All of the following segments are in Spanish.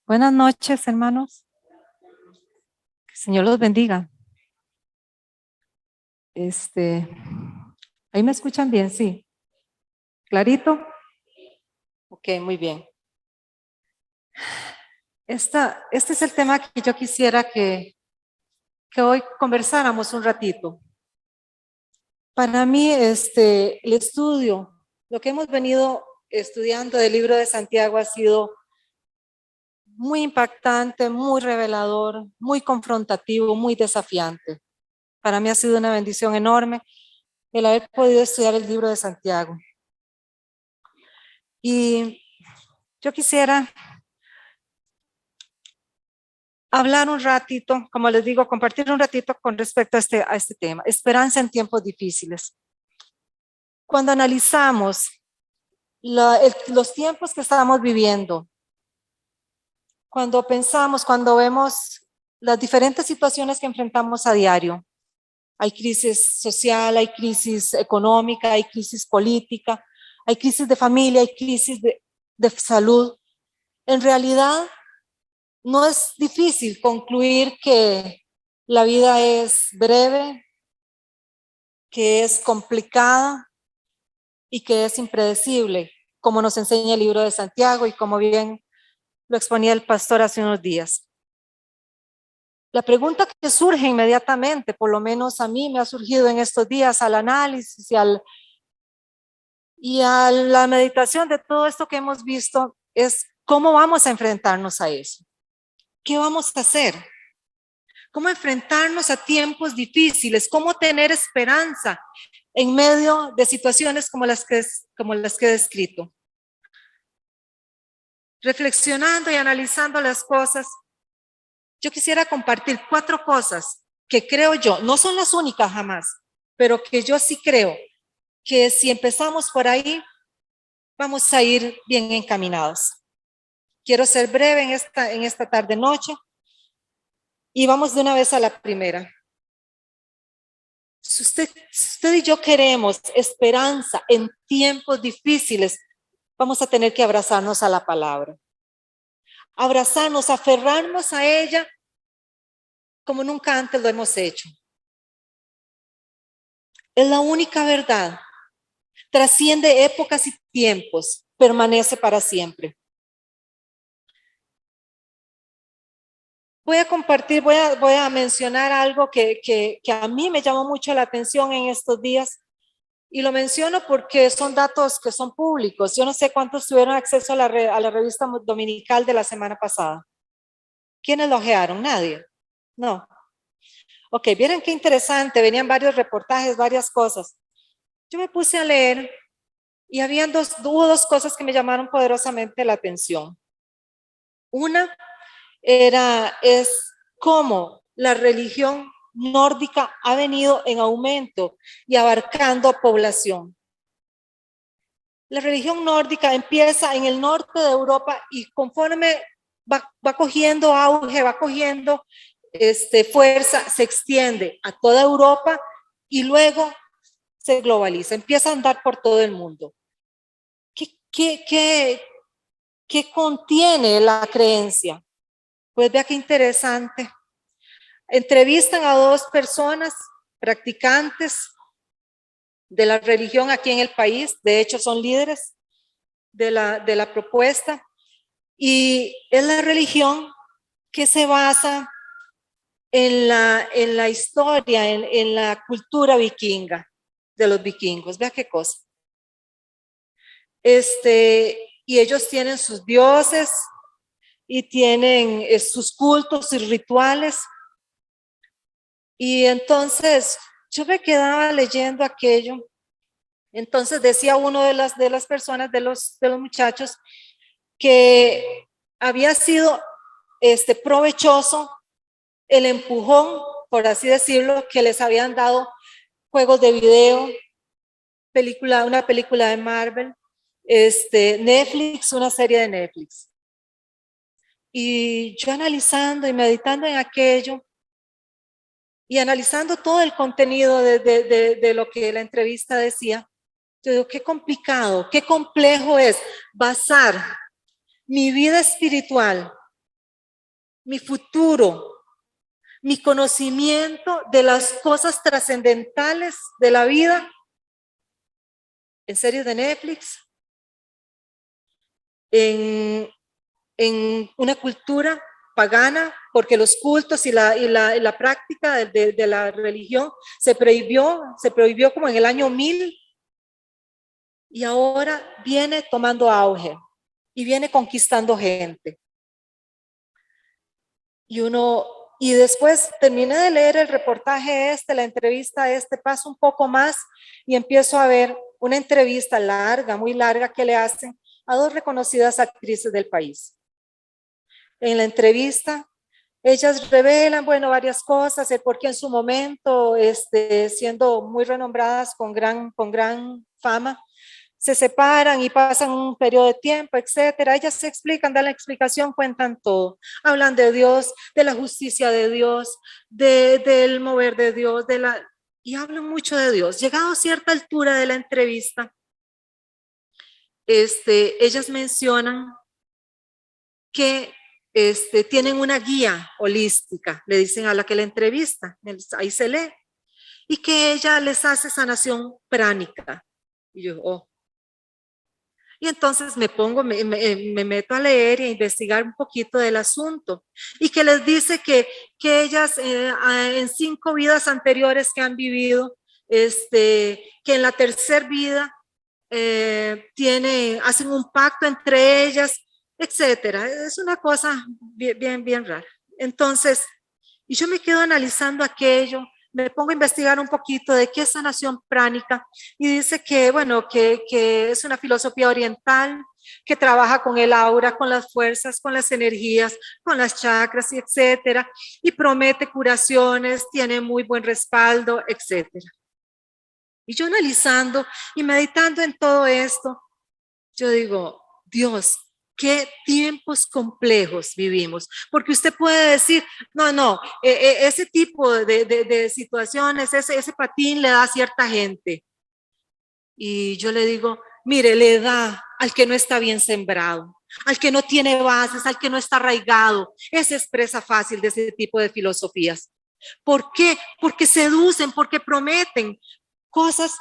Buenas noches, hermanos. Que el Señor los bendiga. Ahí me escuchan bien, sí. ¿Clarito? Ok, muy bien. Este es el tema que yo quisiera que hoy conversáramos un ratito. Para mí, el estudio, lo que hemos venido estudiando del libro de Santiago ha sido muy impactante, muy revelador, muy confrontativo, muy desafiante. Para mí ha sido una bendición enorme el haber podido estudiar el libro de Santiago. Y yo quisiera hablar un ratito, como les digo, compartir un ratito con respecto a este tema, esperanza en tiempos difíciles. Cuando analizamos los tiempos que estamos viviendo, cuando pensamos, cuando vemos las diferentes situaciones que enfrentamos a diario, hay crisis social, hay crisis económica, hay crisis política, hay crisis de familia, hay crisis de salud. En realidad, no es difícil concluir que la vida es breve, que es complicada y que es impredecible, como nos enseña el libro de Santiago y como bien lo exponía el pastor hace unos días. La pregunta que surge inmediatamente, por lo menos a mí me ha surgido en estos días al análisis y a la meditación de todo esto que hemos visto, es ¿cómo vamos a enfrentarnos a eso? ¿Qué vamos a hacer? ¿Cómo enfrentarnos a tiempos difíciles? ¿Cómo tener esperanza en medio de situaciones como las que he descrito? Reflexionando y analizando las cosas, yo quisiera compartir 4 cosas que creo yo, no son las únicas jamás, pero que yo sí creo que si empezamos por ahí, vamos a ir bien encaminados. Quiero ser breve en esta tarde-noche y vamos de una vez a la primera. Si usted y yo queremos esperanza en tiempos difíciles, vamos a tener que abrazarnos a la palabra. Abrazarnos, aferrarnos a ella como nunca antes lo hemos hecho. Es la única verdad. Trasciende épocas y tiempos, permanece para siempre. Voy a compartir, voy a mencionar algo que a mí me llamó mucho la atención en estos días. Y lo menciono porque son datos que son públicos. Yo no sé cuántos tuvieron acceso a la revista dominical de la semana pasada. ¿Quiénes lo ojearon? Nadie. No. Ok, vieron qué interesante. Venían varios reportajes, varias cosas. Yo me puse a leer y hubo dos cosas que me llamaron poderosamente la atención. Una es cómo la religión nórdica ha venido en aumento y abarcando población. La religión nórdica empieza en el norte de Europa y conforme va cogiendo auge, va cogiendo fuerza, se extiende a toda Europa y luego se globaliza, empieza a andar por todo el mundo. ¿Qué contiene la creencia? Pues vea qué interesante. Entrevistan a 2 personas practicantes de la religión aquí en el país, de hecho son líderes de la propuesta, y es la religión que se basa en la historia, en la cultura vikinga de los vikingos. Vea qué cosa. Y ellos tienen sus dioses y tienen sus cultos y rituales. Y entonces yo me quedaba leyendo aquello. Entonces decía uno de las personas, de los muchachos, que había sido provechoso el empujón, por así decirlo, que les habían dado juegos de video, una película de Marvel, Netflix, una serie de Netflix. Y yo analizando y meditando en aquello y analizando todo el contenido de lo que la entrevista decía, yo digo, qué complicado, qué complejo es basar mi vida espiritual mi futuro, mi conocimiento de las cosas trascendentales de la vida en series de Netflix, en una cultura pagana, porque los cultos y la práctica de la religión se prohibió como en el año 1000 y ahora viene tomando auge y viene conquistando gente. Y después terminé de leer el reportaje la entrevista paso un poco más y empiezo a ver una entrevista larga, muy larga, que le hacen a dos reconocidas actrices del país. En la entrevista, ellas revelan, bueno, varias cosas, el por qué en su momento, siendo muy renombradas con gran fama, se separan y pasan un periodo de tiempo, etcétera. Ellas se explican, dan la explicación, cuentan todo. Hablan de Dios, de la justicia de Dios, del mover de Dios, y hablan mucho de Dios. Llegado a cierta altura de la entrevista, ellas mencionan que tienen una guía holística, le dicen a la que la entrevista, ahí se lee, y que ella les hace sanación pránica. Y yo, oh. Y entonces me meto a leer y a investigar un poquito del asunto. Y que les dice que ellas en 5 vidas anteriores que han vivido, que en la tercera vida hacen un pacto entre ellas, etcétera. Es una cosa bien rara. Entonces, y yo me quedo analizando aquello, me pongo a investigar un poquito de qué es sanación pránica y dice que, bueno, que es una filosofía oriental que trabaja con el aura, con las fuerzas, con las energías, con las chakras, y etcétera, y promete curaciones, tiene muy buen respaldo, etcétera. Y yo analizando y meditando en todo esto, yo digo, Dios, qué tiempos complejos vivimos, porque usted puede decir, no, ese tipo de situaciones, ese patín le da a cierta gente. Y yo le digo, mire, le da al que no está bien sembrado, al que no tiene bases, al que no está arraigado. Esa es presa fácil de ese tipo de filosofías. ¿Por qué? Porque seducen, porque prometen cosas.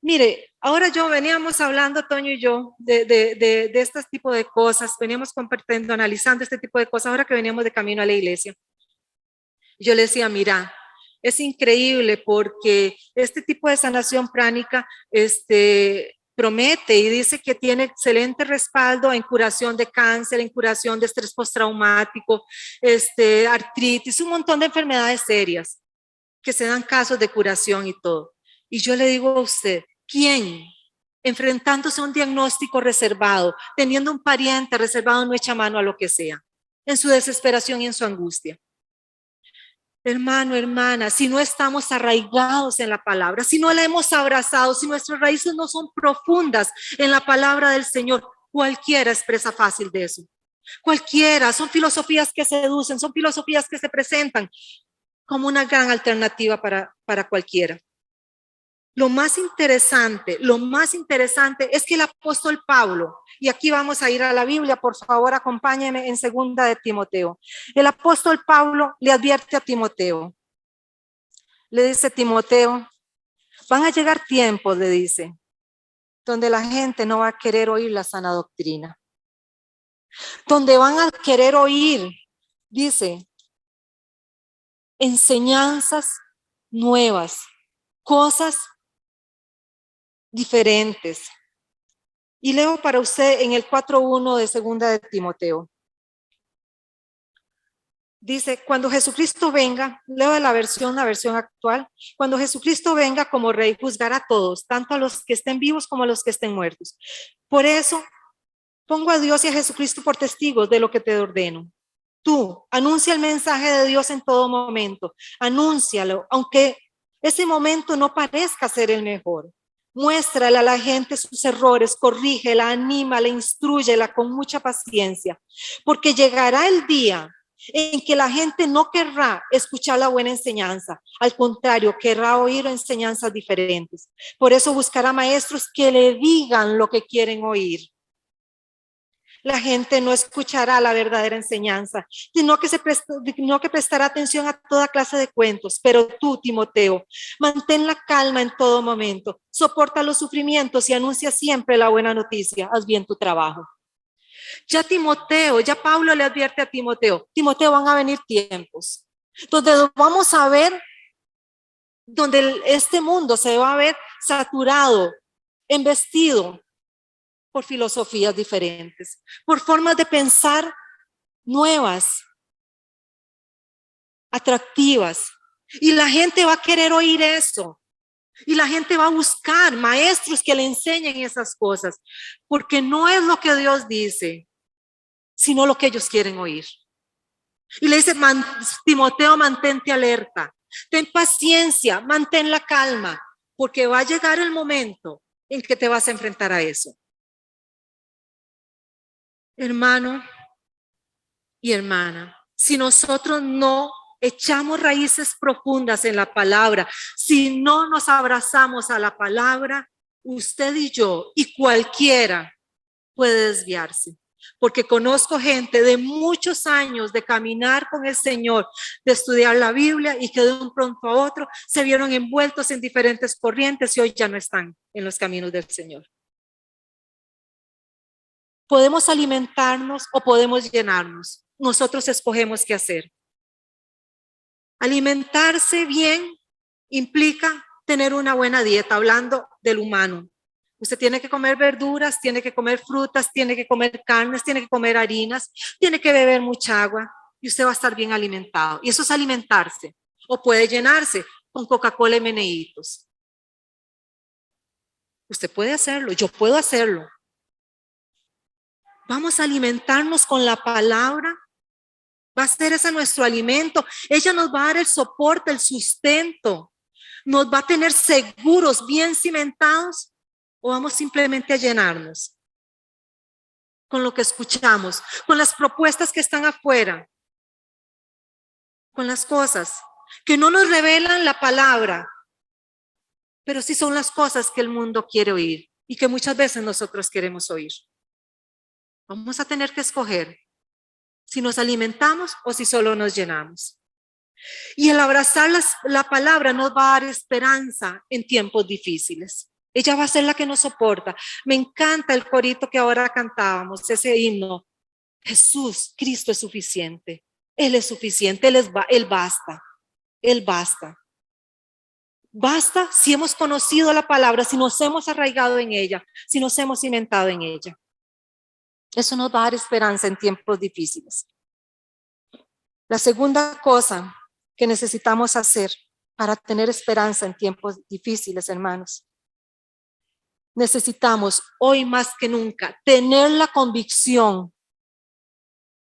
Mire, ahora veníamos hablando, Toño y yo, de este tipo de cosas, veníamos compartiendo, analizando este tipo de cosas, ahora que veníamos de camino a la iglesia. Yo le decía, mira, es increíble porque este tipo de sanación pránica, promete y dice que tiene excelente respaldo en curación de cáncer, en curación de estrés postraumático, artritis, un montón de enfermedades serias que se dan casos de curación y todo. Y yo le digo a usted, ¿quién, enfrentándose a un diagnóstico reservado, teniendo un pariente reservado, no echa mano a lo que sea, en su desesperación y en su angustia? Hermano, hermana, si no estamos arraigados en la palabra, si no la hemos abrazado, si nuestras raíces no son profundas en la palabra del Señor, cualquiera es presa fácil de eso. Cualquiera, son filosofías que seducen, son filosofías que se presentan como una gran alternativa para cualquiera. Lo más interesante es que el apóstol Pablo, y aquí vamos a ir a la Biblia, por favor acompáñenme en 2 de Timoteo. El apóstol Pablo le advierte a Timoteo, le dice: Timoteo, van a llegar tiempos, le dice, donde la gente no va a querer oír la sana doctrina, donde van a querer oír, dice, enseñanzas nuevas, cosas diferentes. Y leo para usted en el 4:1 de 2 de Timoteo. Dice, cuando Jesucristo venga, leo la versión actual, cuando Jesucristo venga como rey, juzgará a todos, tanto a los que estén vivos como a los que estén muertos. Por eso, pongo a Dios y a Jesucristo por testigos de lo que te ordeno. Tú, anuncia el mensaje de Dios en todo momento, anúncialo, aunque ese momento no parezca ser el mejor. Muéstrale a la gente sus errores, corrígela, anímala, instrúyela con mucha paciencia, porque llegará el día en que la gente no querrá escuchar la buena enseñanza, al contrario, querrá oír enseñanzas diferentes. Por eso buscará maestros que le digan lo que quieren oír. La gente no escuchará la verdadera enseñanza, sino que prestará atención a toda clase de cuentos. Pero tú, Timoteo, mantén la calma en todo momento, soporta los sufrimientos y anuncia siempre la buena noticia. Haz bien tu trabajo. Ya Pablo le advierte a Timoteo, Timoteo, van a venir tiempos donde vamos a ver, donde este mundo se va a ver saturado, embestido por filosofías diferentes, por formas de pensar nuevas, atractivas. Y la gente va a querer oír eso. Y la gente va a buscar maestros que le enseñen esas cosas, porque no es lo que Dios dice, sino lo que ellos quieren oír. Y le dice, Timoteo, mantente alerta, ten paciencia, mantén la calma, porque va a llegar el momento en que te vas a enfrentar a eso. Hermano y hermana, si nosotros no echamos raíces profundas en la palabra, si no nos abrazamos a la palabra, usted y yo y cualquiera puede desviarse. Porque conozco gente de muchos años de caminar con el Señor, de estudiar la Biblia y que de un pronto a otro se vieron envueltos en diferentes corrientes y hoy ya no están en los caminos del Señor. Podemos alimentarnos o podemos llenarnos. Nosotros escogemos qué hacer. Alimentarse bien implica tener una buena dieta, hablando del humano. Usted tiene que comer verduras, tiene que comer frutas, tiene que comer carnes, tiene que comer harinas, tiene que beber mucha agua y usted va a estar bien alimentado. Y eso es alimentarse. O puede llenarse con Coca-Cola y meneitos. Usted puede hacerlo, yo puedo hacerlo. Vamos a alimentarnos con la palabra. Va a ser ese nuestro alimento. Ella nos va a dar el soporte, el sustento. Nos va a tener seguros, bien cimentados. ¿O vamos simplemente a llenarnos con lo que escuchamos, con las propuestas que están afuera, con las cosas que no nos revelan la palabra, pero sí son las cosas que el mundo quiere oír y que muchas veces nosotros queremos oír? Vamos a tener que escoger si nos alimentamos o si solo nos llenamos. Y el abrazar la palabra nos va a dar esperanza en tiempos difíciles. Ella va a ser la que nos soporta. Me encanta el corito que ahora cantábamos, ese himno. Jesús, Cristo es suficiente. Él es suficiente, Él basta. Él basta. Basta si hemos conocido la palabra, si nos hemos arraigado en ella, si nos hemos cimentado en ella. Eso nos va a dar esperanza en tiempos difíciles. La segunda cosa que necesitamos hacer para tener esperanza en tiempos difíciles, hermanos, necesitamos hoy más que nunca tener la convicción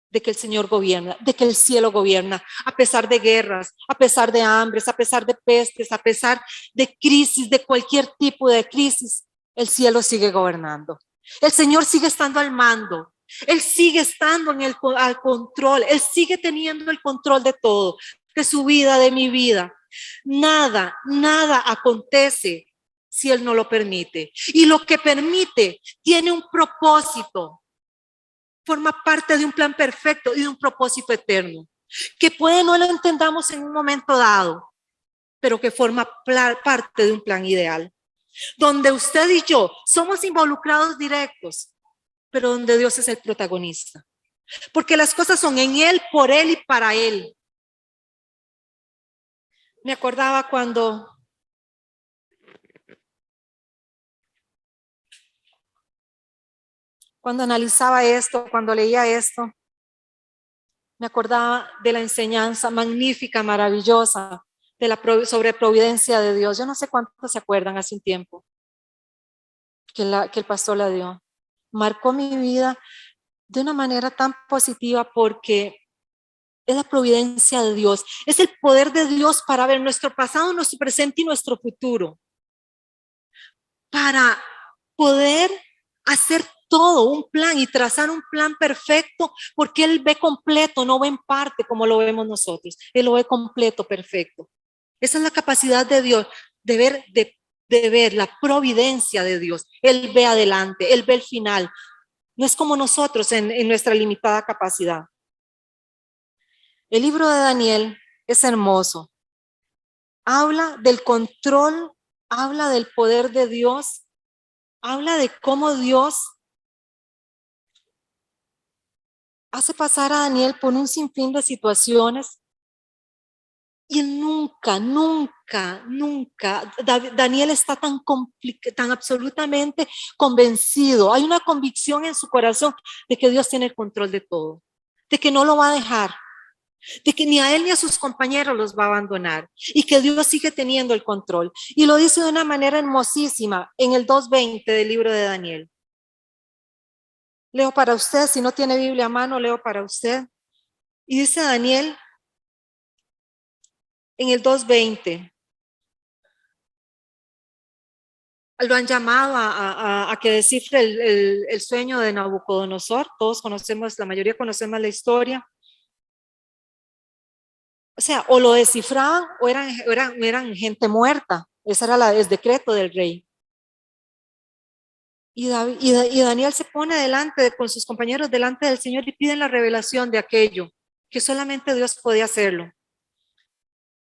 de que el Señor gobierna, de que el cielo gobierna, a pesar de guerras, a pesar de hambres, a pesar de pestes, a pesar de crisis, de cualquier tipo de crisis, el cielo sigue gobernando. El Señor sigue estando al mando. Él sigue estando al control. Él sigue teniendo el control de todo, de su vida, de mi vida. Nada acontece si Él no lo permite. Y lo que permite tiene un propósito. Forma parte de un plan perfecto y de un propósito eterno. Que puede no lo entendamos en un momento dado, pero que forma parte de un plan ideal. Donde usted y yo somos involucrados directos, pero donde Dios es el protagonista. Porque las cosas son en Él, por Él y para Él. Me acordaba cuando analizaba esto, cuando leía esto, me acordaba de la enseñanza magnífica, maravillosa, sobre providencia de Dios. Yo no sé cuántos se acuerdan hace un tiempo que el pastor la dio. Marcó mi vida de una manera tan positiva porque es la providencia de Dios, es el poder de Dios para ver nuestro pasado, nuestro presente y nuestro futuro, para poder hacer todo un plan y trazar un plan perfecto, porque Él ve completo, no ve en parte como lo vemos nosotros. Él lo ve completo, perfecto. Esa es la capacidad de Dios, de ver la providencia de Dios. Él ve adelante, Él ve el final. No es como nosotros en nuestra limitada capacidad. El libro de Daniel es hermoso. Habla del control, habla del poder de Dios, habla de cómo Dios hace pasar a Daniel por un sinfín de situaciones y él nunca, Daniel está tan absolutamente convencido. Hay una convicción en su corazón de que Dios tiene el control de todo, de que no lo va a dejar, de que ni a él ni a sus compañeros los va a abandonar y que Dios sigue teniendo el control. Y lo dice de una manera hermosísima en el 2:20 del libro de Daniel. Leo para usted, si no tiene Biblia a mano, leo para usted. Y dice Daniel en el 2:20, lo han llamado a que descifre el sueño de Nabucodonosor. Todos conocemos, la mayoría conocemos la historia. O sea, o lo descifraban o eran gente muerta. Ese era el decreto del rey. Y Daniel se pone con sus compañeros delante del Señor y piden la revelación de aquello, que solamente Dios podía hacerlo.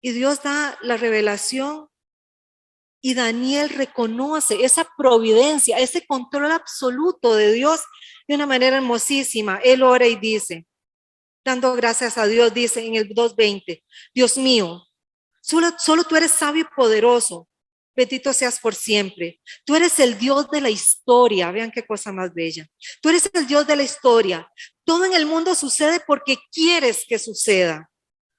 Y Dios da la revelación y Daniel reconoce esa providencia, ese control absoluto de Dios de una manera hermosísima. Él ora y dice, dando gracias a Dios, dice en el 2:20, Dios mío, solo tú eres sabio y poderoso, bendito seas por siempre. Tú eres el Dios de la historia, vean qué cosa más bella. Tú eres el Dios de la historia. Todo en el mundo sucede porque quieres que suceda.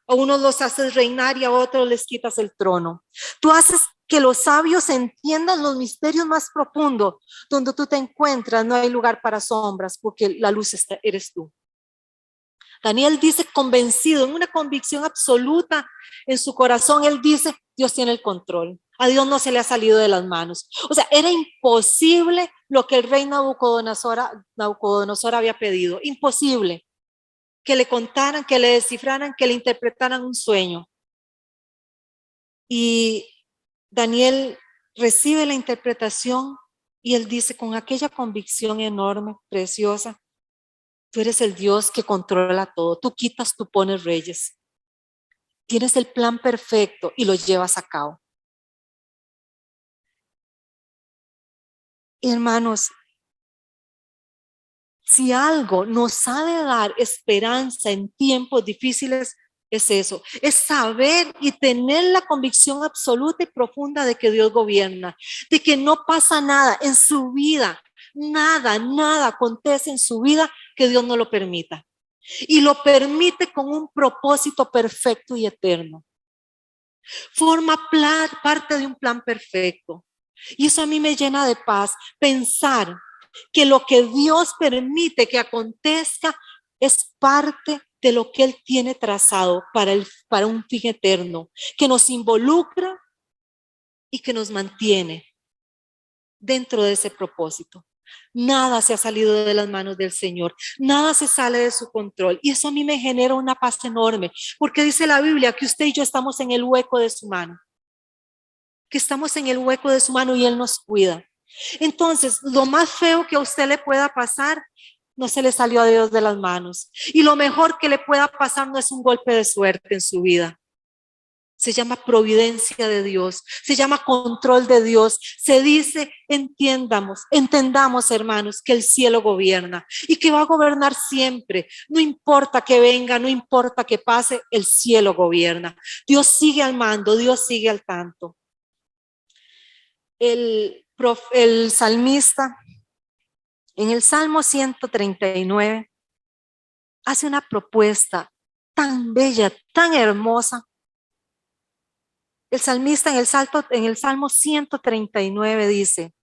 A unos los haces reinar y a otros les quitas el trono. Tú haces que los sabios entiendan los misterios más profundos. Donde tú te encuentras no hay lugar para sombras porque la luz eres tú. Daniel dice convencido, en una convicción absoluta en su corazón, él dice, Dios tiene el control. A Dios no se le ha salido de las manos. O sea, era imposible lo que el rey Nabucodonosor había pedido. Imposible que le contaran, que le descifraran, que le interpretaran un sueño. Y Daniel recibe la interpretación y él dice con aquella convicción enorme, preciosa, tú eres el Dios que controla todo. Tú quitas, tú pones reyes. Tienes el plan perfecto y lo llevas a cabo. Y hermanos, si algo nos ha de dar esperanza en tiempos difíciles, es eso, es saber y tener la convicción absoluta y profunda de que Dios gobierna, de que no pasa nada en su vida, nada acontece en su vida que Dios no lo permita. Y lo permite con un propósito perfecto y eterno. Forma parte de un plan perfecto. Y eso a mí me llena de paz, pensar que lo que Dios permite que acontezca es parte de lo que Él tiene trazado para un fin eterno, que nos involucra y que nos mantiene dentro de ese propósito. Nada se ha salido de las manos del Señor, nada se sale de su control. Y eso a mí me genera una paz enorme, porque dice la Biblia que usted y yo estamos en el hueco de su mano, que estamos en el hueco de su mano y Él nos cuida. Entonces, lo más feo que a usted le pueda pasar, no se le salió a Dios de las manos. Y lo mejor que le pueda pasar no es un golpe de suerte en su vida. Se llama providencia de Dios, se llama control de Dios. Se dice, entendamos, hermanos, que el cielo gobierna y que va a gobernar siempre. No importa que venga, no importa que pase, el cielo gobierna. Dios sigue al mando, Dios sigue al tanto. El salmista, en el Salmo 139, hace una propuesta tan bella, tan hermosa. El salmista en el Salmo 139 dice,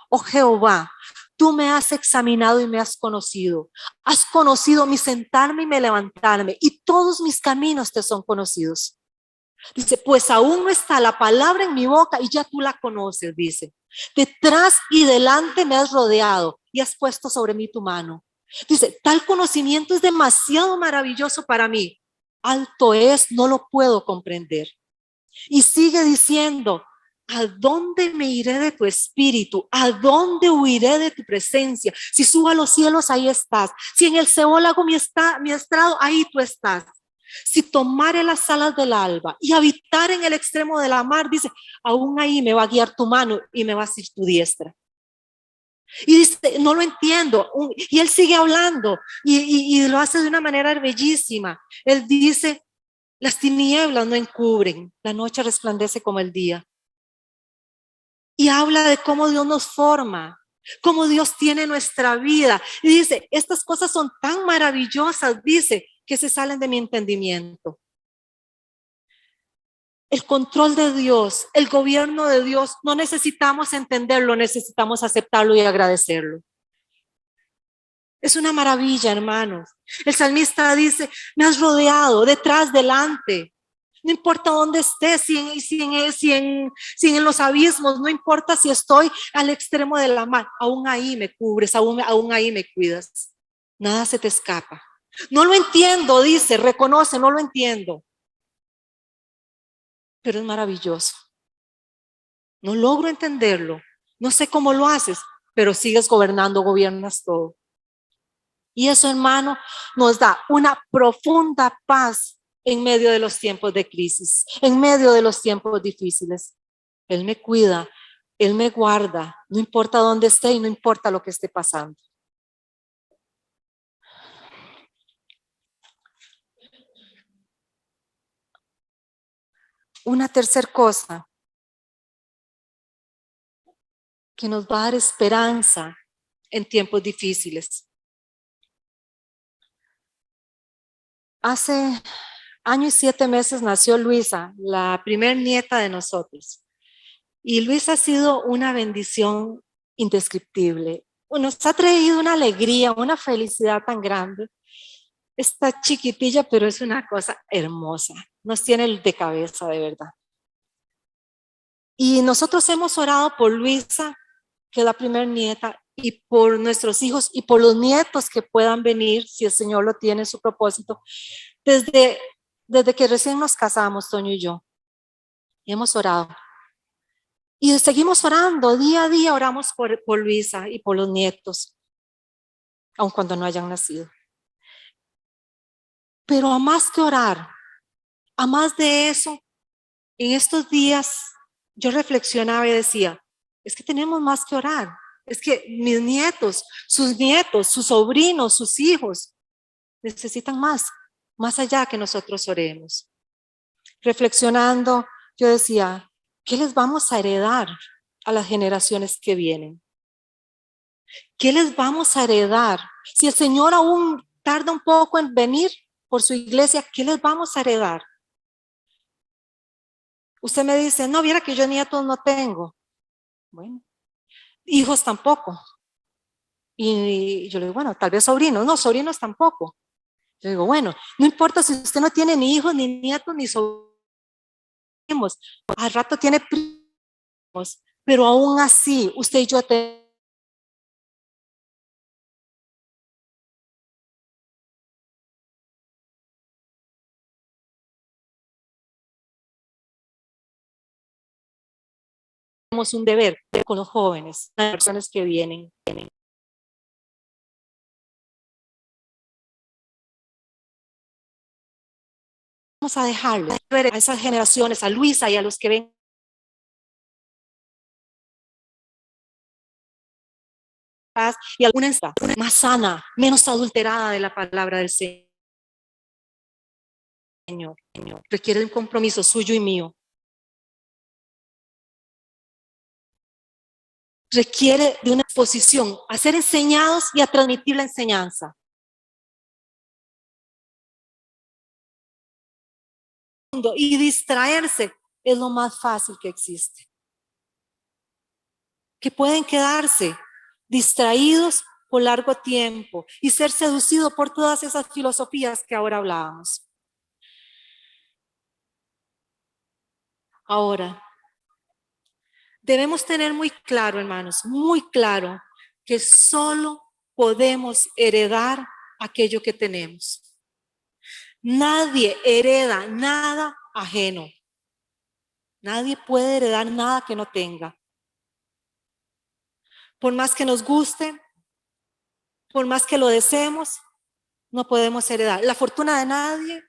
oh Jehová, tú me has examinado y me has conocido. Has conocido mi sentarme y mi levantarme, y todos mis caminos te son conocidos. Dice, pues aún no está la palabra en mi boca y ya tú la conoces, dice. Detrás y delante me has rodeado y has puesto sobre mí tu mano. Dice, tal conocimiento es demasiado maravilloso para mí. Alto es, no lo puedo comprender. Y sigue diciendo, ¿a dónde me iré de tu espíritu? ¿A dónde huiré de tu presencia? Si subo a los cielos, ahí estás. Si en el Seol hago mi estrado, ahí tú estás. Si tomare las alas del alba y habitar en el extremo de la mar, dice, aún ahí me va a guiar tu mano y me va a asir tu diestra. Y dice, no lo entiendo. Y él sigue hablando y lo hace de una manera bellísima. Él dice, las tinieblas no encubren, la noche resplandece como el día. Y habla de cómo Dios nos forma, cómo Dios tiene nuestra vida. Y dice, estas cosas son tan maravillosas, dice, que se salen de mi entendimiento. El control de Dios, el gobierno de Dios, no necesitamos entenderlo, necesitamos aceptarlo y agradecerlo. Es una maravilla, hermanos. El salmista dice, me has rodeado, detrás, delante. No importa dónde estés, si en los abismos, no importa si estoy al extremo de la mar, aún ahí me cubres, aún ahí me cuidas. Nada se te escapa. No lo entiendo, dice, reconoce, no lo entiendo. Pero es maravilloso. No logro entenderlo. No sé cómo lo haces, pero sigues gobernando, gobiernas todo. Y eso, hermano, nos da una profunda paz en medio de los tiempos de crisis, en medio de los tiempos difíciles. Él me cuida, Él me guarda, no importa dónde esté y no importa lo que esté pasando. Una tercera cosa que nos va a dar esperanza en tiempos difíciles. Hace año y 7 meses nació Luisa, la primer nieta de nosotros. Y Luisa ha sido una bendición indescriptible. Nos ha traído una alegría, una felicidad tan grande. Está chiquitilla, pero es una cosa hermosa. Nos tiene de cabeza, de verdad. Y nosotros hemos orado por Luisa, que es la primera nieta, y por nuestros hijos y por los nietos que puedan venir, si el Señor lo tiene en su propósito, desde que recién nos casamos, Toño y yo. Y hemos orado. Y seguimos orando, día a día oramos por Luisa y por los nietos, aun cuando no hayan nacido. Pero a más que orar, a más de eso, en estos días yo reflexionaba y decía, es que tenemos más que orar. Es que mis nietos, sus sobrinos, sus hijos, necesitan más allá que nosotros oremos. Reflexionando, yo decía, ¿qué les vamos a heredar a las generaciones que vienen? ¿Qué les vamos a heredar? Si el Señor aún tarda un poco en venir por su iglesia, ¿qué les vamos a heredar? Usted me dice, no, viera que yo nietos no tengo. Bueno, hijos tampoco. Y yo le digo, bueno, tal vez sobrinos. No, sobrinos tampoco. Yo digo, bueno, no importa si usted no tiene ni hijos, ni nietos, ni sobrinos. Al rato tiene primos, pero aún así, usted y yo tenemos un deber con los jóvenes, las personas que vienen. Vamos a dejarle ver a esas generaciones, a Luisa y a los que ven y alguna más sana, menos adulterada de la palabra del Señor. Requiere un compromiso suyo y mío. Requiere de una exposición a ser enseñados y a transmitir la enseñanza. Y distraerse es lo más fácil que existe. Que pueden quedarse distraídos por largo tiempo y ser seducidos por todas esas filosofías que ahora hablábamos. Ahora, debemos tener muy claro, hermanos, muy claro, que solo podemos heredar aquello que tenemos. Nadie hereda nada ajeno. Nadie puede heredar nada que no tenga. Por más que nos guste, por más que lo deseemos, no podemos heredar. La fortuna de nadie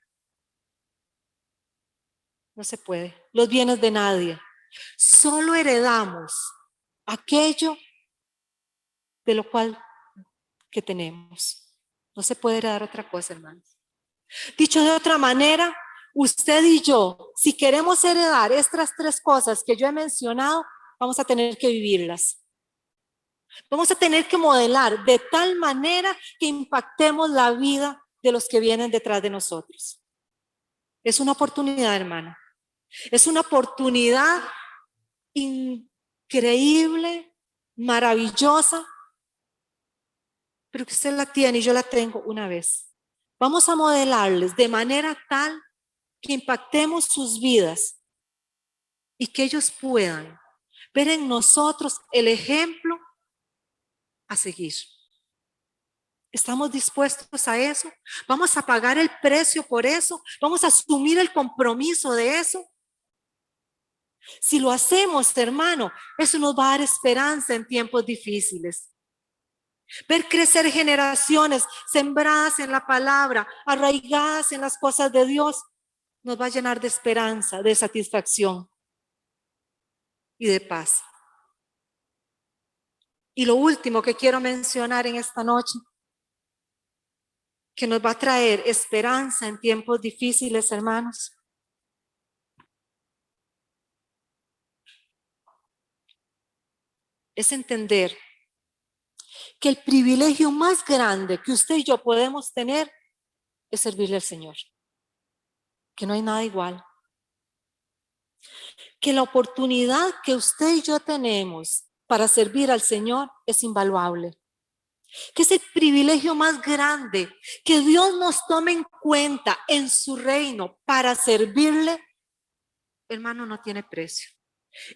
no se puede. Los bienes de nadie. Solo heredamos aquello de lo cual que tenemos. No se puede heredar otra cosa, hermanos. Dicho de otra manera, usted y yo, si queremos heredar estas tres cosas que yo he mencionado, vamos a tener que vivirlas. Vamos a tener que modelar de tal manera que impactemos la vida de los que vienen detrás de nosotros. Es una oportunidad, hermano. Es una oportunidad increíble, maravillosa, pero que usted la tiene y yo la tengo una vez. Vamos a modelarles de manera tal que impactemos sus vidas y que ellos puedan ver en nosotros el ejemplo a seguir. ¿Estamos dispuestos a eso? ¿Vamos a pagar el precio por eso? ¿Vamos a asumir el compromiso de eso? Si lo hacemos, hermano, eso nos va a dar esperanza en tiempos difíciles. Ver crecer generaciones sembradas en la palabra, arraigadas en las cosas de Dios, nos va a llenar de esperanza, de satisfacción y de paz. Y lo último que quiero mencionar en esta noche, que nos va a traer esperanza en tiempos difíciles, hermanos, es entender que el privilegio más grande que usted y yo podemos tener es servirle al Señor. Que no hay nada igual. Que la oportunidad que usted y yo tenemos para servir al Señor es invaluable. Que es el privilegio más grande, que Dios nos tome en cuenta en su reino para servirle, hermano, no tiene precio.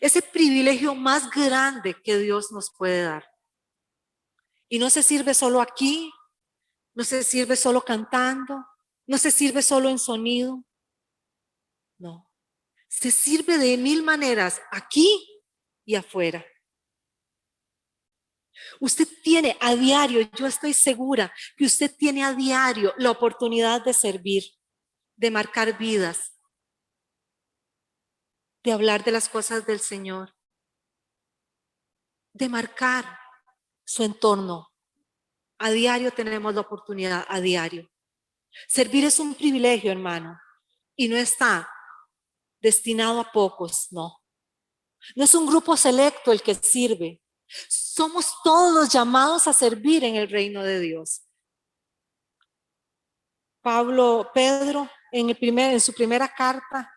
Ese privilegio más grande que Dios nos puede dar. Y no se sirve solo aquí, no se sirve solo cantando, no se sirve solo en sonido, no. Se sirve de mil maneras aquí y afuera. Usted tiene a diario, yo estoy segura que usted tiene a diario la oportunidad de servir, de marcar vidas, de hablar de las cosas del Señor, de marcar su entorno. A diario tenemos la oportunidad, a diario. Servir es un privilegio, hermano, y no está destinado a pocos, no. No es un grupo selecto el que sirve. Somos todos llamados a servir en el reino de Dios. Pedro, en su primera carta,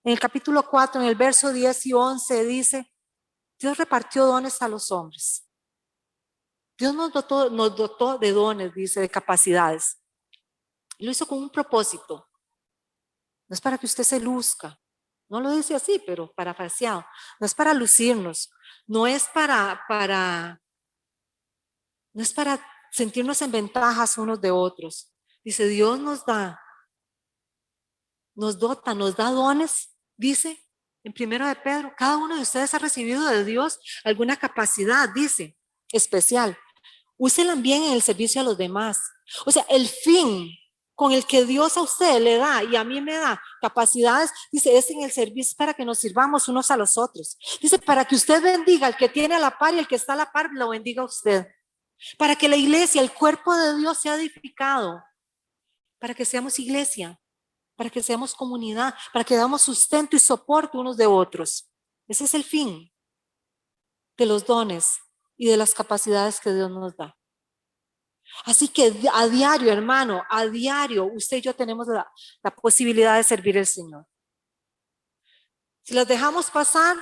en el capítulo 4, en el verso 10 y 11, dice, Dios repartió dones a los hombres. Dios nos dotó de dones, dice, de capacidades. Y lo hizo con un propósito. No es para que usted se luzca. No lo dice así, pero parafraseado. No es para lucirnos. No es no es para sentirnos en ventajas unos de otros. Dice, Dios nos da, nos dota, nos da dones, dice en 1 de Pedro, cada uno de ustedes ha recibido de Dios alguna capacidad, dice, especial. Úsela bien en el servicio a los demás. O sea, el fin con el que Dios a usted le da y a mí me da capacidades, dice, es en el servicio para que nos sirvamos unos a los otros. Dice, para que usted bendiga al que tiene a la par y el que está a la par, lo bendiga a usted. Para que la iglesia, el cuerpo de Dios sea edificado. Para que seamos iglesia. Para que seamos comunidad. Para que damos sustento y soporte unos de otros. Ese es el fin de los dones y de las capacidades que Dios nos da. Así que a diario, hermano, a diario, usted y yo tenemos la posibilidad de servir al Señor. Si los dejamos pasar,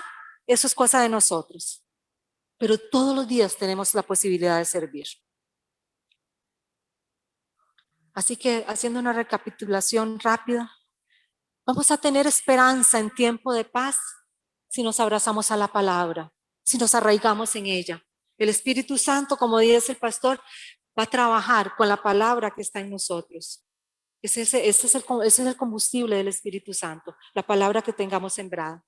eso es cosa de nosotros. Pero todos los días tenemos la posibilidad de servir. Así que, haciendo una recapitulación rápida, vamos a tener esperanza en tiempo de paz si nos abrazamos a la palabra, si nos arraigamos en ella. El Espíritu Santo, como dice el pastor, va a trabajar con la palabra que está en nosotros. Ese es el combustible del Espíritu Santo, la palabra que tengamos sembrada.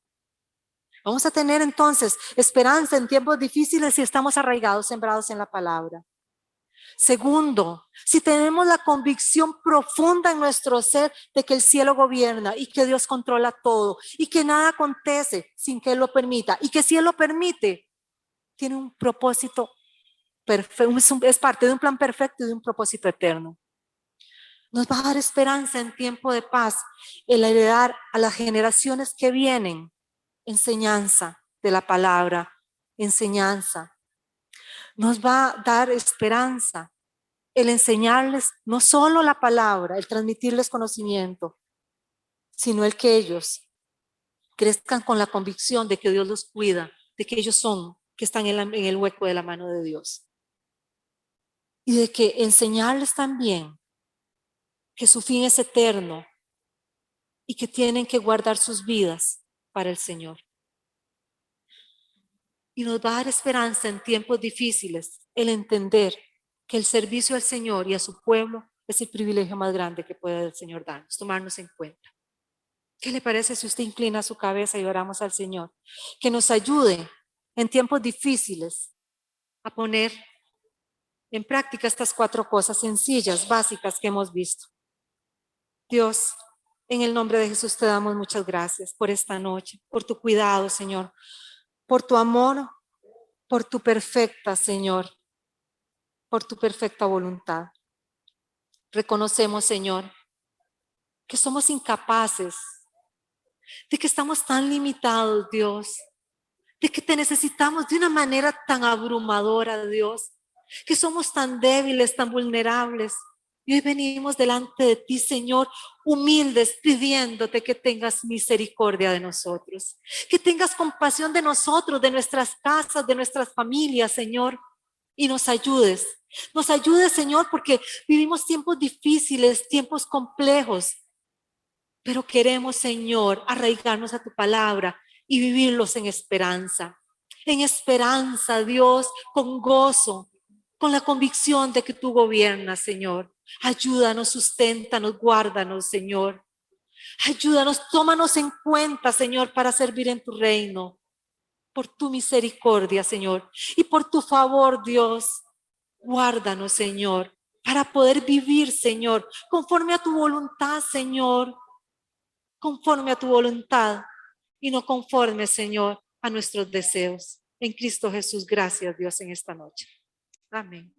Vamos a tener entonces esperanza en tiempos difíciles si estamos arraigados, sembrados en la palabra. Segundo, si tenemos la convicción profunda en nuestro ser de que el cielo gobierna y que Dios controla todo y que nada acontece sin que Él lo permita y que si Él lo permite, tiene un propósito perfecto, es parte de un plan perfecto y de un propósito eterno. Nos va a dar esperanza en tiempo de paz, el heredar a las generaciones que vienen enseñanza de la palabra, enseñanza. Nos va a dar esperanza el enseñarles no solo la palabra, el transmitirles conocimiento, sino el que ellos crezcan con la convicción de que Dios los cuida, de que ellos son, que están en el hueco de la mano de Dios. Y de que enseñarles también que su fin es eterno y que tienen que guardar sus vidas para el Señor. Y nos va a dar esperanza en tiempos difíciles el entender que el servicio al Señor y a su pueblo es el privilegio más grande que puede el Señor darnos, tomarnos en cuenta. ¿Qué le parece si usted inclina su cabeza y oramos al Señor? Que nos ayude en tiempos difíciles a poner en práctica estas 4 cosas sencillas, básicas que hemos visto. Dios, en el nombre de Jesús te damos muchas gracias por esta noche, por tu cuidado, Señor, por tu amor, por tu perfecta, Señor, por tu perfecta voluntad. Reconocemos, Señor, que somos incapaces, de que estamos tan limitados, Dios, de que te necesitamos de una manera tan abrumadora, Dios, que somos tan débiles, tan vulnerables. Y hoy venimos delante de ti, Señor, humildes, pidiéndote que tengas misericordia de nosotros, que tengas compasión de nosotros, de nuestras casas, de nuestras familias, Señor, y nos ayudes. Nos ayudes, Señor, porque vivimos tiempos difíciles, tiempos complejos, pero queremos, Señor, arraigarnos a tu palabra y vivirlos en esperanza. En esperanza, Dios, con gozo, con la convicción de que tú gobiernas, Señor. Ayúdanos, susténtanos, guárdanos, Señor. Ayúdanos, tómanos en cuenta, Señor, para servir en tu reino. Por tu misericordia, Señor, y por tu favor, Dios, guárdanos, Señor, para poder vivir, Señor, conforme a tu voluntad, Señor, conforme a tu voluntad y no conforme, Señor, a nuestros deseos. En Cristo Jesús, gracias, Dios, en esta noche. Amén.